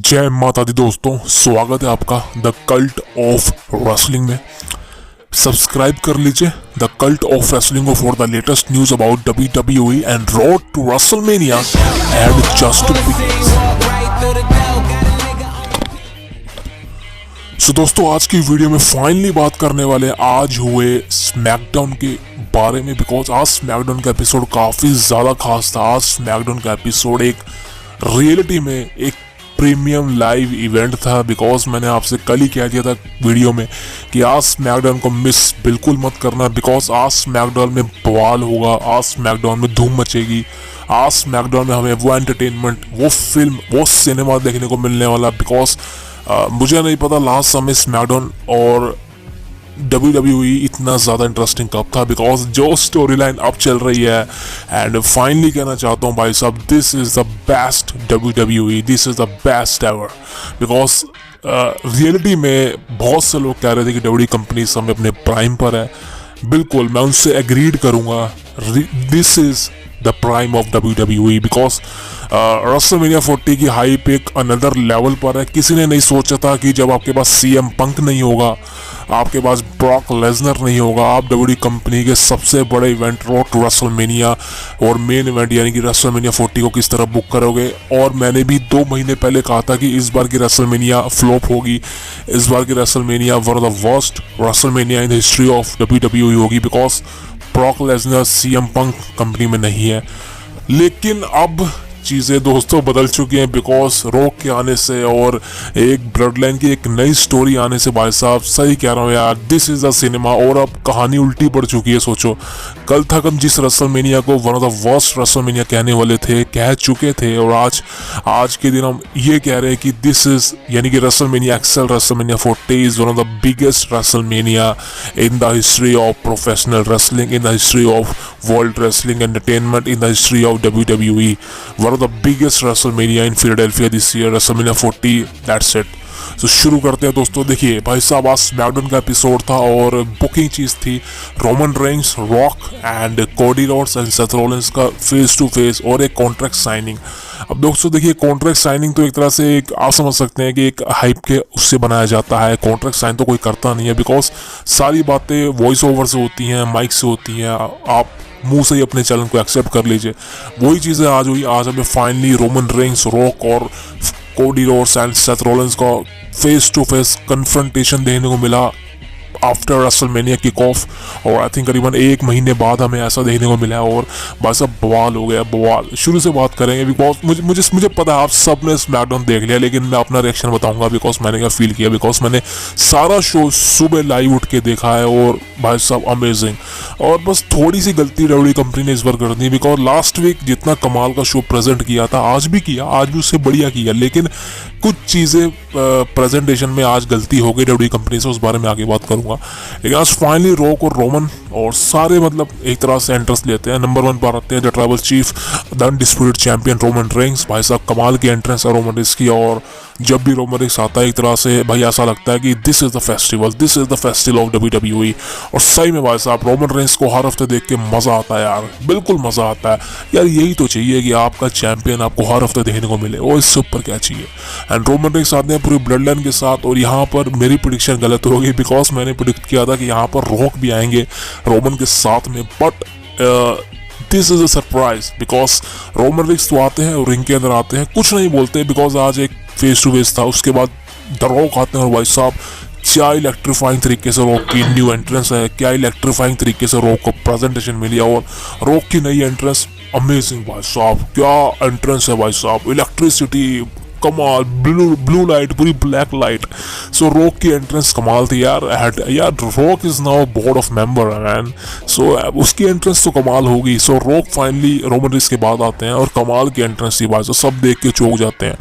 जय माता दी दोस्तों, स्वागत है आपका द कल्ट ऑफ रेसलिंग में। सब्सक्राइब कर लीजिए the cult of wrestling for the latest news about WWE and road to WrestleMania and just so दोस्तों, आज की वीडियो में फाइनली बात करने वाले आज हुए स्मैकडाउन के बारे में, बिकॉज आज स्मैकडाउन का एपिसोड काफी ज्यादा खास था। आज स्मैकडाउन का एपिसोड एक रियलिटी में एक प्रीमियम लाइव इवेंट था। बिकॉज मैंने आपसे कल ही कह दिया था वीडियो में कि आज स्मैकडाउन को मिस बिल्कुल मत करना, बिकॉज आज स्मैकडाउन में बवाल होगा, आज स्मैकडाउन में धूम मचेगी। आज स्मैकडाउन में हमें वो एंटरटेनमेंट, वो फिल्म, वो सिनेमा देखने को मिलने वाला। बिकॉज मुझे नहीं पता लास्ट समय स्मैकडाउन और WWE इतना ज़्यादा इंटरेस्टिंग कब था, बिकॉज जो स्टोरी लाइन अब चल रही है। एंड फाइनली कहना चाहता हूँ भाई साहब, this is the best WWE, this is the best ever. Because reality में बहुत से लोग कह रहे थे कि WWE कंपनी समय अपने प्राइम पर है। बिल्कुल मैं उनसे एग्रीड करूँगा, this is the prime of WWE। Because WrestleMania 40 की हाइप एक अनदर लेवल पर है। किसी ने नहीं सोचा था कि जब आपके पास CM पंक नहीं होगा, आपके पास ब्रॉक लेसनर नहीं होगा, आप WWE कंपनी के सबसे बड़े इवेंट रोड टू रेसलमेनिया और मेन इवेंट यानी कि रेसलमेनिया 40 को किस तरह बुक करोगे। और मैंने भी 2 महीने पहले कहा था कि इस बार की रेसलमेनिया फ्लॉप होगी, इस बार की WrestleMania one of the worst WrestleMania in the history of WWE होगी, because Brock Lesnar CM punk company में नहीं है। लेकिन अब चीज़ें दोस्तों बदल चुकी हैं, बिकॉज रॉक के आने से और एक ब्लड लाइन की एक नई स्टोरी आने से भाई साहब, सही कह रहा हूँ यार, दिस इज़ द सिनेमा। और अब कहानी उल्टी पड़ चुकी है। सोचो, कल तक हम जिस रेसलमेनिया को one of the worst WrestleMania कहने वाले थे, कह चुके थे, और आज के दिन हम ये कह रहे हैं कि दिस इज़ यानी कि WrestleMania XL WrestleMania 40 is one of the biggest WrestleMania in the history of professional wrestling, in the history of world wrestling entertainment, in the history of WWE, one of the biggest WrestleMania in Philadelphia this year, WrestleMania 40, that's it। तो शुरू करते हैं दोस्तों। देखिए भाई साहब, आज SmackDown का एपिसोड था और बुकिंग चीज़ थी Roman Reigns, rock and Cody Rhodes and Seth Rollins का फेस टू फेस और एक कॉन्ट्रैक्ट साइनिंग। अब दोस्तों देखिए, कॉन्ट्रैक्ट साइनिंग तो एक तरह से एक आप समझ सकते हैं कि एक हाइप के उससे बनाया जाता है। कॉन्ट्रैक्ट साइन तो कोई करता नहीं है, बिकॉज सारी बातें वॉइस ओवर से होती हैं, माइक से होती हैं, आप मुंह से ही अपने चैनल को एक्सेप्ट कर लीजिए। वही चीज़ें आज हुई। आज हमें फाइनली रोमन रेंस, रॉक और Cody Rhodes and Seth Rollins का फेस टू फेस कन्फ्रंटेशन देखने को मिला आफ्टर रेसलमेनिया किक ऑफ। और आई थिंक करीबन 1 महीने बाद हमें ऐसा देखने को मिला है और भाई साहब बवाल हो गया, बवाल। शुरू से बात करेंगे बिकॉज मुझे पता है आप सब ने स्मैकडाउन देख लिया, लेकिन मैं अपना रिएक्शन बताऊंगा बिकॉज मैंने क्या फील किया। बिकॉज मैंने सारा शो सुबह लाइव उठ के देखा है और भाई साहब अमेजिंग। और बस थोड़ी सी गलती WWE कंपनी ने इस बार कर दी, बिकॉज लास्ट वीक जितना कमाल का शो प्रेजेंट किया था, आज भी किया, आज भी उससे बढ़िया किया, लेकिन कुछ चीज़ें प्रेजेंटेशन में आज गलती हो गई WWE कंपनी से, उस बारे में आगे बात करूंगा। लेकिन आज फाइनली रॉक और रोमन और सारे मतलब एक तरह से एंट्रेंस लेते हैं। नंबर 1 पर आते हैं the tribal chief, the undisputed champion Roman Reigns. भाई साहब कमाल की एंट्रेंस है रोमन रेंस की, और जब भी रोमन रेंस आता है एक तरह से भाई ऐसा लगता है कि this is the festival, this is the festival of WWE। और सही में भाई साहब रोमन रेंस को हर हफ्ते देख के मजा आता है यार, बिल्कुल मजा आता है यार। यही तो चाहिए कि आपका चैंपियन आपको हर हफ्ते देखने को मिले, और इससे ऊपर क्या चाहिए। एंड रोमन रेंस आते हैं पूरी ब्लड लाइन के साथ, और यहाँ पर मेरी प्रेडिक्शन गलत हो गई, बिकॉज मैंने प्रेडिक्ट किया था कि यहाँ पर रॉक भी आएंगे रोमन के साथ में, but this is a surprise. Because Roman Reigns तो आते हैं और रिंग के अंदर आते हैं, कुछ नहीं बोलते, बिकॉज आज एक फेस टू फेस था। उसके बाद द रॉक आते हैं और भाई साहब क्या इलेक्ट्रीफाइंग तरीके से रॉक की न्यू एंट्रेंस है, क्या इलेक्ट्रीफाइंग तरीके से रॉक को प्रेजेंटेशन मिली, और रॉक की नई एंट्रेंस अमेजिंग भाई साहब, क्या एंट्रेंस है भाई साहब, इलेक्ट्रिसिटी कमाल, ब्लू लाइट, पूरी ब्लैक लाइट। सो रॉक की एंट्रेंस कमाल थी यार। Rock is now board of member man, so उसकी एंट्रेंस तो कमाल होगी। So Rock finally Roman Reigns के बाद आते हैं और कमाल की एंट्रेंस थी भाई, तो सब देख के चौंक जाते हैं।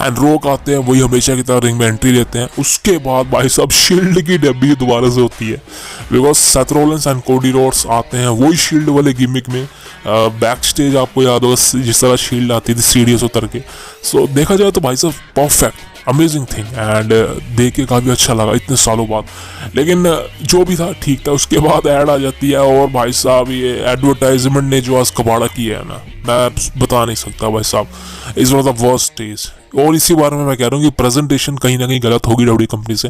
एंड रॉक आते हैं, वही हमेशा की तरह रिंग में एंट्री लेते हैं। उसके बाद भाई साहब शील्ड की डब्बी दोबारा से होती है, because Seth Rollins and Cody Rhodes आते हैं वही शील्ड वाले गिमिक में। बैक स्टेज आपको याद होगा जिस तरह शील्ड आती थी सीढ़ियों से उतर के। सो देखा जाए तो भाई साहब परफेक्ट अमेजिंग थिंग, एंड देख के काफ़ी अच्छा लगा इतने सालों बाद। लेकिन जो भी था ठीक था। उसके बाद ऐड आ जाती है, और भाई साहब ये एडवर्टाइजमेंट ने जो आज कबाड़ा किया है ना, मैं बता नहीं सकता भाई साहब, is one of the worst days. और इसी बारे में मैं कह रहा हूँ कि प्रेजेंटेशन कहीं ना कहीं गलत होगी डब्ल्यू कंपनी से।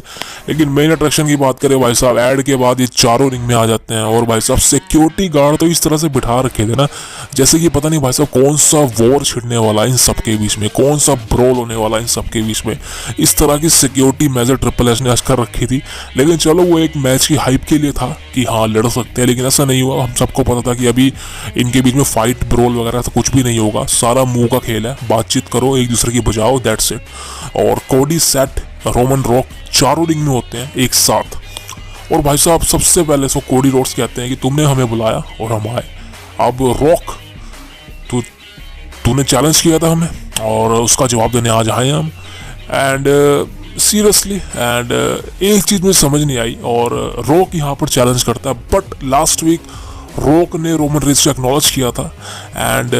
लेकिन मेन अट्रैक्शन की बात करें भाई साहब, ऐड के बाद ये चारों रिंग में आ जाते हैं और भाई साहब सिक्योरिटी गार्ड तो इस तरह से बिठा रखे थे ना जैसे कि पता नहीं भाई साहब कौन सा वॉर छिड़ने वाला इन सबके बीच में, कौन सा ब्रोल होने वाला इन सबके बीच में। इस तरह की सिक्योरिटी मेजर ट्रिपल एच ने आज कर रखी थी। लेकिन चलो वो एक मैच की हाइप के लिए था कि हाँ लड़ सकते हैं, लेकिन ऐसा नहीं हुआ। हम सबको पता था कि अभी इनके बीच में फाइट ब्रोल वगैरह तो कुछ भी नहीं होगा, सारा मुंह का खेल है, बातचीत करो एक दूसरे की बजाओ, दैट्स इट। और कोडी, सेट, रोमन, रॉक चारों रिंग में होते हैं एक साथ। और भाई साहब सबसे पहले सो कोडी रोड्स कहते हैं कि तुमने हमें बुलाया और हम आए। अब रॉक तूने चैलेंज किया था हमें और उसका जवाब देने आज आए हम। एंड सीरियसली एंड एक चीज़ मुझे समझ नहीं आई और रॉक यहाँ पर चैलेंज करता है, बट लास्ट वीक रॉक ने रोमन रेंज को एक्नॉलेज किया था एंड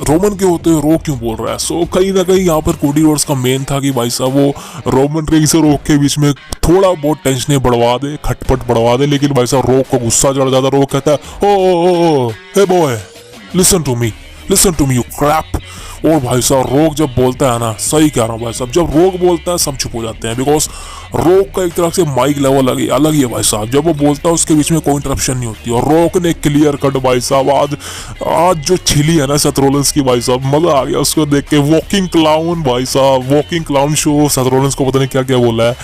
रोमन के होते हुए रॉक क्यों बोल रहा है। सो कहीं ना कहीं यहाँ पर कोडी रोड्स का मेन था कि भाई साहब वो रोमन रेंज और रॉक के बीच में थोड़ा बहुत टेंशन बढ़वा दे, खटपट बढ़वा दे। लेकिन भाई साहब रॉक को गुस्सा चढ़ जाता, रॉक कहता है oh hey boy listen to me you crap. और भाई साहब रोक जब बोलता है ना, सही कह रहा हूँ भाई साहब, जब रोक बोलता है सब चुप हो जाते हैं, बिकॉज रोक का एक तरह से माइक लेवल अलग ही है भाई साहब। जब वो बोलता है उसके बीच में कोई इंटरप्शन नहीं होती। और रोक ने क्लियर कट भाई साहब आज जो छिली है ना सेथ रॉलिंस की भाई साहब, मजा आ गया उसको देख के। वॉकिंग क्लाउन भाई साहब, walking clown show. Seth Rollins को पता नहीं क्या क्या बोला है,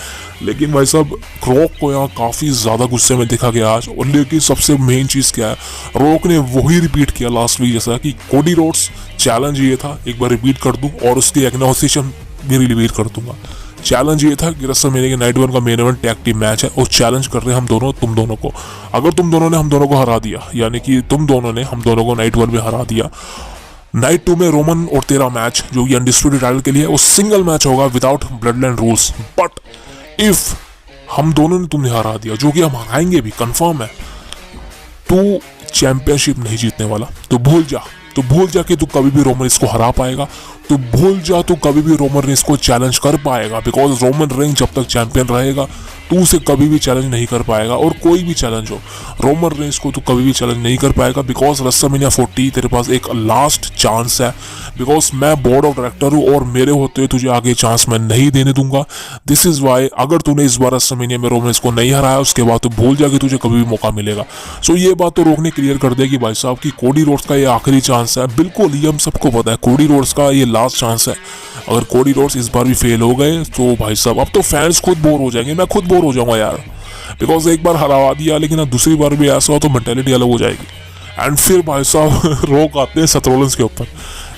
लेकिन भाई साहब रॉक को यहाँ काफ़ी ज़्यादा गुस्से में देखा गया आज। और लेकिन सबसे मेन चीज़ क्या है, रॉक ने वही रिपीट किया लास्ट वीक जैसा कि कोडी रोड्स चैलेंज ये था, एक बार रिपीट कर दूं और उसकी एग्नोसिएशन भी रिपीट कर दूंगा। चैलेंज ये था कि रेसलमेनिया के नाइट 1 का main event tag team match है और चैलेंज कर रहे हैं हम दोनों तुम दोनों को। अगर तुम दोनों ने हम दोनों को हरा दिया, यानी कि तुम दोनों ने हम दोनों को नाइट 1 में हरा दिया, नाइट 2 में रोमन और तेरा मैच जो कि अनडिस्प्यूटेड टाइटल के लिए वो सिंगल मैच होगा without blood line rules. But if हम दोनों ने तुम्हें हरा दिया, जो कि हम हराएंगे भी कंफर्म है, तू चैंपियनशिप नहीं जीतने वाला। तो भूल जा कि तू कभी भी रोमन रेंज को हरा पाएगा। तो भूल जा तू कभी भी रोमन रेंज को चैलेंज कर पाएगा, बिकॉज रोमन रेंज जब तक चैंपियन रहेगा तू उसे कभी भी चैलेंज नहीं कर पाएगा। और कोई भी चैलेंज हो, रोमन रेंज को तू कभी भी चैलेंज नहीं कर पाएगा, बिकॉज रेसलमेनिया 40 तेरे पास एक लास्ट चांस है। बिकॉज मैं बोर्ड ऑफ डायरेक्टर हूँ और मेरे होते हुए तुझे आगे चांस मैं नहीं देने दूंगा। दिस इज वाई अगर तूने इस बार रेसलमेनिया में रोमन रेंज को नहीं हराया, उसके बाद तो भूल जा कि तुझे कभी भी मौका मिलेगा। सो ये बात तो रोक ने क्लियर कर देगी भाई साहब कि कोडी रोड्स का ये आखिरी चांस है। बिल्कुल, ये हम सबको पता है, कोडी रोड्स का ये लास्ट चांस है। अगर कोडी रोड्स इस बार भी फेल हो गए तो भाई साहब अब तो फैंस खुद बोर हो जाएंगे, मैं खुद बोर हो जाऊंगा यार, बिकॉज एक बार हरावा दिया लेकिन अब दूसरी बार भी ऐसा हो तो मेंटेलिटी अलग हो जाएगी। एंड फिर भाई साहब रोक आते हैं सेथ रॉलिंस के ऊपर।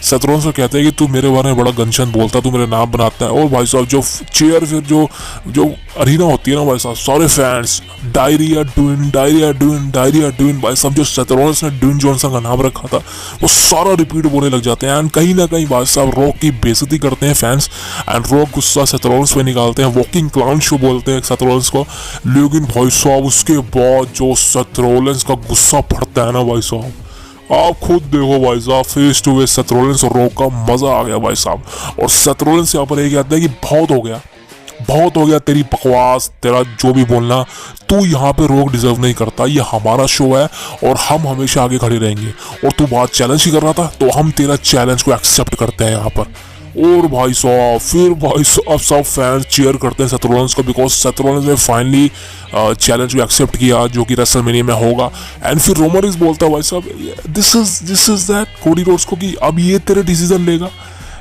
सेथ रॉलिंस को कहते हैं कि तू मेरे बारे में बड़ा गनशन बोलता, तू मेरे नाम बनाता है। और भाई साहब जो चेयर फिर जो अरीना होती है ना भाई साहब, सारे फैंस डायरिया डूइन भाई साहब, जो सेथ रॉलिंस ने ड्वेन जॉनसन का नाम रखा था वो सारा रिपीट बोलने लग जाते हैं। एंड कहीं ना कहीं भाई साहब रॉक की बेइज्जती करते हैं फैंस एंड रॉक गुस्सा सेथ रॉलिंस पे निकालते हैं, वॉकिंग क्लाउन शो बोलते हैं सेथ रॉलिंस को। लेकिन भाई साहब उसके बाद जो सेथ रॉलिंस का गुस्सा पड़ता है ना भाई साहब, आप खुद देखो भाई साहब, face to face Seth Rollins और रॉक का मजा आ गया भाई साहब। और सेथ रॉलिंस यहाँ पर ये कहता है कि बहुत हो गया तेरी बकवास, तेरा जो भी बोलना, तू यहाँ पे रॉक डिजर्व नहीं करता, ये हमारा शो है और हम हमेशा आगे खड़े रहेंगे। और तू बात चैलेंज ही कर रहा था तो हम तेरा चैलेंज को एक्सेप्ट करते हैं यहाँ पर। और भाई साहब फिर भाई साहब सब फैंस चीयर करते हैं सेथ रॉलिंस को, बिकॉज सेथ रॉलिंस ने फाइनली चैलेंज को एक्सेप्ट किया जो कि रेसलमेनिया में होगा। एंड फिर रोमन रेंज बोलता है भाई साहब this is that Cody Rhodes को कि अब ये तेरे डिसीजन लेगा।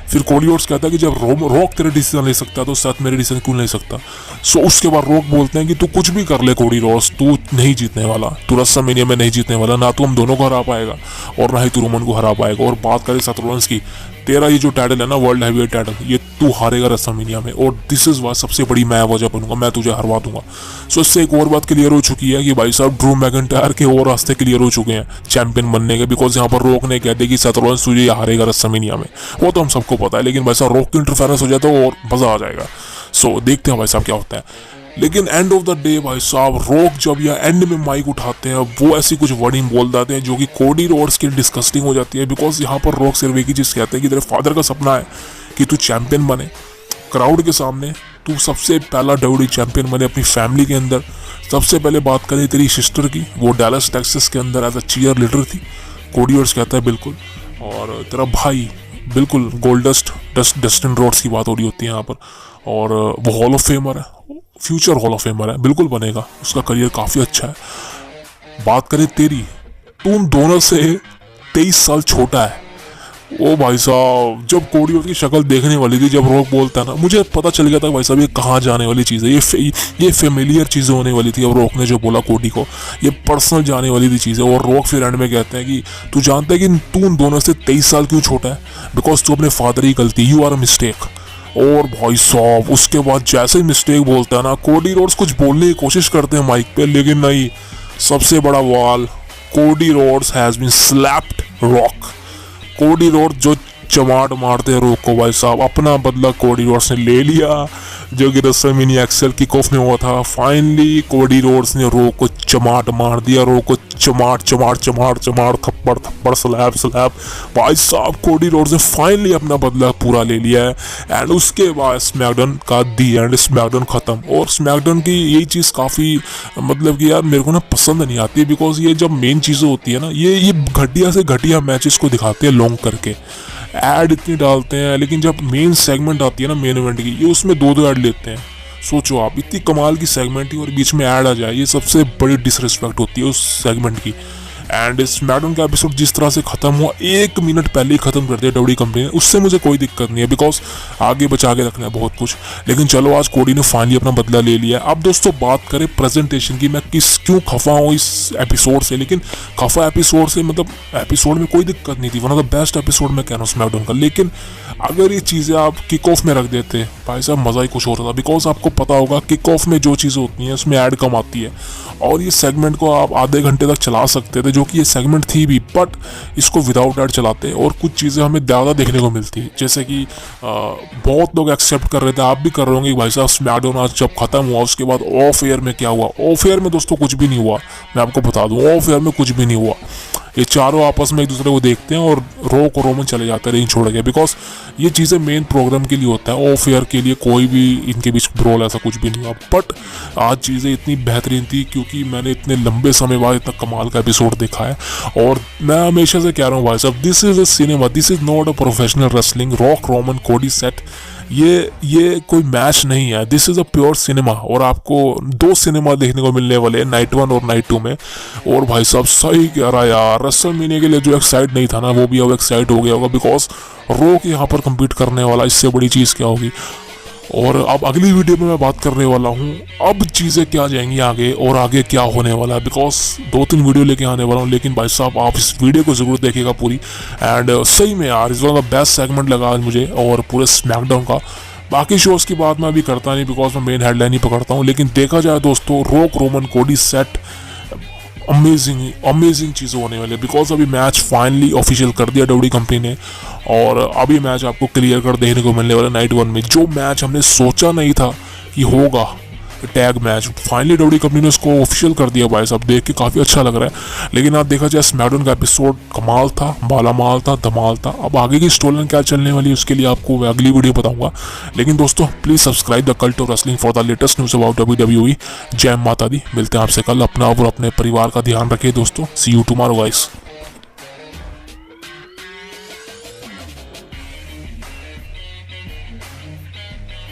फिर कोडी रोड्स कहता है कि जब रॉक तेरे डिसीजन ले सकता है तो सेथ मेरे डिसीजन क्यों ले सकता। सो उसके बाद रॉक बोलते हैं कि तू कुछ भी कर ले कोडी रोड्स, तू नहीं जीतने वाला, तू रेसलमेनिया में नहीं जीतने वाला, ना तू हम दोनों को हरा पाएगा और ना ही तू रोमन को हरा पाएगा। और बात करें सेथ रॉलिंस की, तेरा ये जो टाइटल है ना वर्ल्ड हैवीवेट टाइटल, ये तू हारेगा रेसलमेनिया में और दिस इज वाई सबसे बड़ी मैं वजह बनूंगा, मैं तुझे हरवा दूंगा। सो इससे एक और बात क्लियर हो चुकी है कि भाई साहब ड्रू मैकिंटायर के और रास्ते क्लियर हो चुके हैं चैंपियन बनने के, बिकॉज यहाँ पर रॉक ने कह दिया कि सेथ रॉलिंस तुझे हारेगा रेसलमेनिया में, वो तो हम सबको पता है। लेकिन भाई साहब रॉक की इंटरफेरेंस हो जाए तो और मजा आ जाएगा। सो देखते हैं भाई साहब क्या होता है। लेकिन एंड ऑफ द डे भाई साहब रॉक जब या एंड में माइक उठाते हैं वो ऐसी कुछ वर्डिंग बोल देते हैं जो कि कोडी रोड्स के लिए डिस्कस्टिंग हो जाती है। बिकॉज यहाँ पर रॉक सिर्फ एक ही चीज़ कहते हैं कि तेरे फादर का सपना है कि तू चैंपियन बने क्राउड के सामने, तू सबसे पहला डब्ल्यूडब्ल्यूई चैंपियन बने अपनी फैमिली के अंदर। सबसे पहले बात करें तेरी सिस्टर की, वो डैलस टेक्सास के अंदर एज अ चीयर लीडर थी। कोडी रोड्स कहता है बिल्कुल। और तेरा भाई बिल्कुल डस्टिन रोड्स की बात हो रही होती है यहाँ पर, और वो हॉल ऑफ फेमर है, फ्यूचर हॉल ऑफ फेमर है, बिल्कुल बनेगा, उसका करियर काफ़ी अच्छा है। बात करें तेरी, तू उन दोनों से 23 साल छोटा है। ओ भाई साहब, जब कोडी रोड्स की शक्ल देखने वाली थी, जब रॉक बोलता है ना, मुझे पता चल गया था भाई साहब ये कहाँ जाने वाली चीज़ है, ये फेमिलियर चीज़ें होने वाली थी। अब रॉक ने जो बोला कोडी को, ये पर्सनल जाने वाली थी चीज़ें। और रॉक फिर एंड में कहते हैं कि तू जानता है कि तू उन दोनों से 23 साल क्यों छोटा है? बिकॉज तू अपने फादर की गलती, यू आर अ मिस्टेक। और भाई साहब उसके बाद जैसे ही मिस्टेक बोलता है ना, कोडी रोड्स कुछ बोलने की कोशिश करते हैं माइक पे, लेकिन नहीं, सबसे बड़ा वाल, Cody Rhodes has been slapped Rock. Cody Rhodes जो चमाट मारते हैं रॉक को, भाई साहब अपना बदला कोडी रोड्स ने ले लिया, जो कि रेसलमेनिया एक्सेल किक ऑफ में हुआ था। फाइनली कोडी रोड्स ने रॉक को चमाट मार दिया, रॉक को चमाट चमाट चमाट चमाट, थप्पड़ थप्पड़, स्लैप स्लैप। भाई साहब कोडी रोड्स ने फाइनली अपना बदला पूरा ले लिया है। एंड उसके बाद स्मैकडाउन का दी एंड, स्मैकडाउन खत्म। और स्मैकडाउन की यही चीज़ काफ़ी मतलब कि यार मेरे को ना पसंद नहीं आती, बिकॉज ये जब मेन चीज़ें होती है ना, ये घटिया से घटिया मैचेस को दिखाते हैं लॉन्ग करके, ऐड इतनी डालते हैं, लेकिन जब मेन सेगमेंट आती है ना मेन इवेंट की, ये उसमें दो ऐड लेते हैं। सोचो आप, इतनी कमाल की सेगमेंट ही और बीच में ऐड आ जाए, ये सबसे बड़ी डिसरिस्पेक्ट होती है उस सेगमेंट की। एंड स्मैकडाउन का एपिसोड जिस तरह से खत्म हुआ, 1 मिनट पहले ही खत्म कर दिया डब्ल्यूडब्ल्यूई कंपनी ने, उससे मुझे कोई दिक्कत नहीं है, बिकॉज आगे बचा के रखना है बहुत कुछ। लेकिन चलो आज कोडी ने फाइनली अपना बदला ले लिया। अब दोस्तों बात करें प्रेजेंटेशन की, मैं क्यों खफा हूँ इस एपिसोड से। लेकिन खफा एपिसोड से मतलब एपिसोड में कोई दिक्कत नहीं थी, one of the best episode मैं कह रहा हूँ स्मैकडाउन का। लेकिन अगर ये चीज़ें आप किक ऑफ में रख देते भाई साहब, मज़ा ही कुछ होता था। बिकॉज आपको पता होगा किक ऑफ में जो चीज़ें होती हैं उसमें ऐड कम आती है, और ये सेगमेंट को आप आधे घंटे तक चला सकते थे, जो कि ये सेगमेंट थी भी, बट इसको विदाउट ऐड चलाते और कुछ चीज़ें हमें ज़्यादा देखने को मिलती। जैसे कि बहुत लोग एक्सेप्ट कर रहे थे, आप भी कर रहे होंगे भाई साहब स्मैकडाउन आज जब खत्म हुआ उसके बाद ऑफ एयर में क्या हुआ। ऑफ एयर में दोस्तों कुछ भी नहीं हुआ, मैं आपको बता दूं, ऑफ एयर में कुछ भी नहीं हुआ। ये चारों आपस में एक दूसरे को देखते हैं और रॉक और रोमन चले जाते हैं रिंग छोड़ के, बिकॉज ये चीज़ें मेन प्रोग्राम के लिए होता है, ऑफ एयर के लिए कोई भी इनके बीच ब्रोल ऐसा कुछ भी नहीं हुआ। बट आज चीज़ें इतनी बेहतरीन थी क्योंकि मैंने इतने लंबे समय बाद इतना कमाल का एपिसोड देखा है। और मैं हमेशा से कह रहा हूँ भाई साहब, this is a cinema, this is not a professional wrestling. Rock, Roman, कोडी सेट, ये कोई मैच नहीं है, this is a pure cinema. और आपको 2 सिनेमा देखने को मिलने वाले हैं, नाइट 1 और नाइट 2 में। और भाई साहब सही कह रहा है यार, रेसलमेनिया के लिए जो एक्साइट नहीं था ना, वो भी अब एक्साइट हो गया होगा, बिकॉज रॉक यहाँ पर कम्पीट करने वाला, इससे बड़ी चीज़ क्या होगी। और अब अगली वीडियो में मैं बात करने वाला हूँ अब चीज़ें क्या जाएंगी आगे और आगे क्या होने वाला है, बिकॉज 2-3 वीडियो लेके आने वाला हूँ। लेकिन भाई साहब आप इस वीडियो को ज़रूर देखिएगा पूरी। एंड सही में यार इस one of the best segment लगा आज मुझे और पूरे स्मैकडाउन का। बाकी शोज़ की बात मैं अभी करता नहीं, बिकॉज मैं मेन हेडलाइन ही पकड़ता हूँ। लेकिन देखा जाए दोस्तों, रॉक, रोमन, कोडी सेट अमेजिंग चीज़ें होने वाली है, बिकॉज अभी मैच फाइनली ऑफिशियल कर दिया डब्ल्यूडब्ल्यूई कंपनी ने। और अभी मैच आपको क्लियर कर देखने को मिलने वाला नाइट 1 में, जो मैच हमने सोचा नहीं था कि होगा, tag match, finally WWE company ने उसको ऑफिशियल कर दिया। भाई साहब देख के काफ़ी अच्छा लग रहा है। लेकिन आप देखा जाए स्मैकडाउन का एपिसोड कमाल था, मालामाल था, धमाल था। अब आगे की स्टोरी लाइन क्या चलने वाली है उसके लिए आपको मैं अगली वीडियो बताऊंगा। लेकिन दोस्तों please subscribe the cult of wrestling for the latest news about WWE। जय माता दी। मिलते हैं आपसे कल। अपना और अपने परिवार का ध्यान रखिए दोस्तों। सी यू टुमारो गाइस।